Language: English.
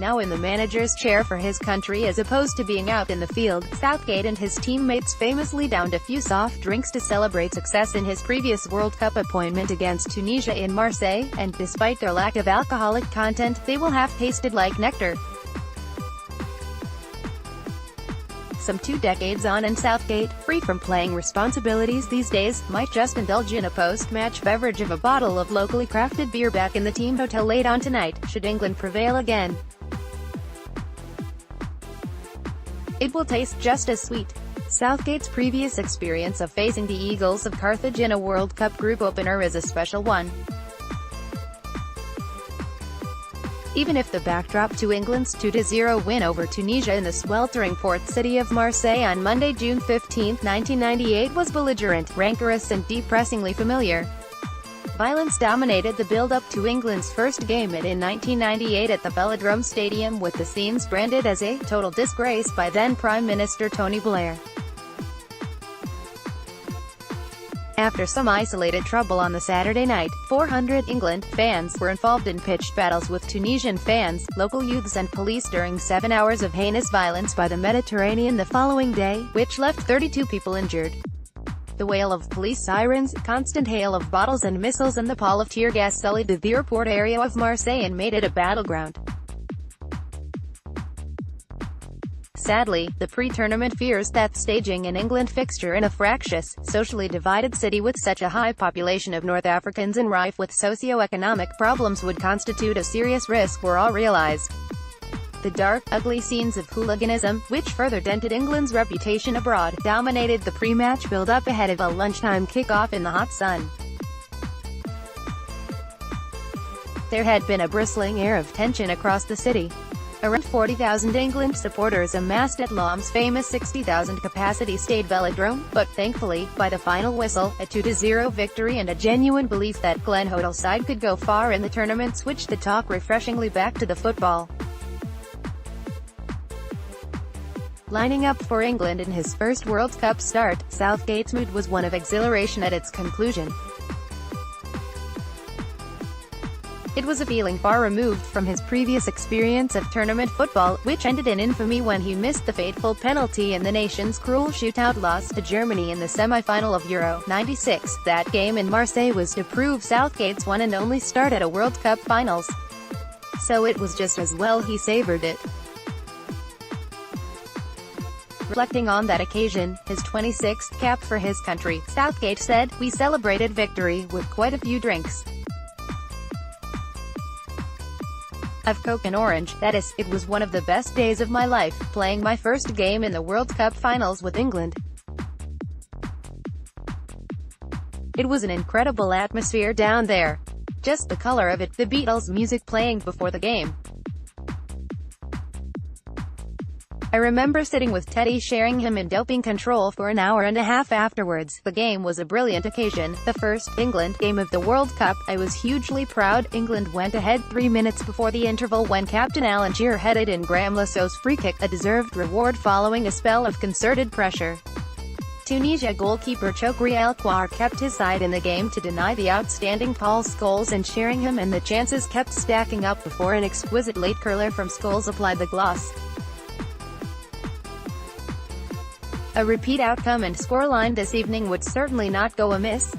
now in the manager's chair for his country as opposed to being out in the field. Southgate and his teammates famously downed a few soft drinks to celebrate success in his previous World Cup appointment against Tunisia in Marseille, and despite their lack of alcoholic content, they will have tasted like nectar. Some 2 decades on, and Southgate, free from playing responsibilities these days, might just indulge in a post-match beverage of a bottle of locally crafted beer back in the team hotel late on tonight, should England prevail again. It will taste just as sweet. Southgate's previous experience of facing the Eagles of Carthage in a World Cup group opener is a special one. Even if the backdrop to England's 2-0 win over Tunisia in the sweltering port city of Marseille on Monday, June 15, 1998 was belligerent, rancorous and depressingly familiar. Violence dominated the build-up to England's first game in 1998 at the Velodrome Stadium, with the scenes branded as a total disgrace by then Prime Minister Tony Blair. After some isolated trouble on the Saturday night, 400 England fans were involved in pitched battles with Tunisian fans, local youths and police during 7 hours of heinous violence by the Mediterranean the following day, which left 32 people injured. The wail of police sirens, constant hail of bottles and missiles and the pall of tear gas sullied the airport area of Marseille and made it a battleground. Sadly, the pre-tournament fears that staging an England fixture in a fractious, socially divided city with such a high population of North Africans and rife with socio-economic problems would constitute a serious risk were all realized. The dark, ugly scenes of hooliganism, which further dented England's reputation abroad, dominated the pre-match build-up ahead of a lunchtime kick-off in the hot sun. There had been a bristling air of tension across the city. Around 40,000 England supporters amassed at Lom's famous 60,000-capacity Stade Velodrome, but thankfully, by the final whistle, a 2-0 victory and a genuine belief that Glenn Hoddle's side could go far in the tournament switched the talk refreshingly back to the football. Lining up for England in his first World Cup start, Southgate's mood was one of exhilaration at its conclusion. It was a feeling far removed from his previous experience of tournament football, which ended in infamy when he missed the fateful penalty in the nation's cruel shootout loss to Germany in the semi-final of Euro '96. That game in Marseille was to prove Southgate's one and only start at a World Cup finals. So it was just as well he savoured it. Reflecting on that occasion, his 26th cap for his country, Southgate said, "We celebrated victory with quite a few drinks of Coke and orange. That is, it was one of the best days of my life, playing my first game in the World Cup finals with England. It was an incredible atmosphere down there. Just the color of it, the Beatles' music playing before the game. I remember sitting with Teddy sharing him in doping control for an hour and a half afterwards. The game was a brilliant occasion, the first England game of the World Cup. I was hugely proud. England went ahead 3 minutes before the interval when Captain Alan Shearer headed in Graham Lassau's free kick, a deserved reward following a spell of concerted pressure. Tunisia goalkeeper Chokri El Kouar kept his side in the game to deny the outstanding Paul Scholes and Sheringham, and the chances kept stacking up before an exquisite late curler from Scholes applied the gloss. A repeat outcome and scoreline this evening would certainly not go amiss.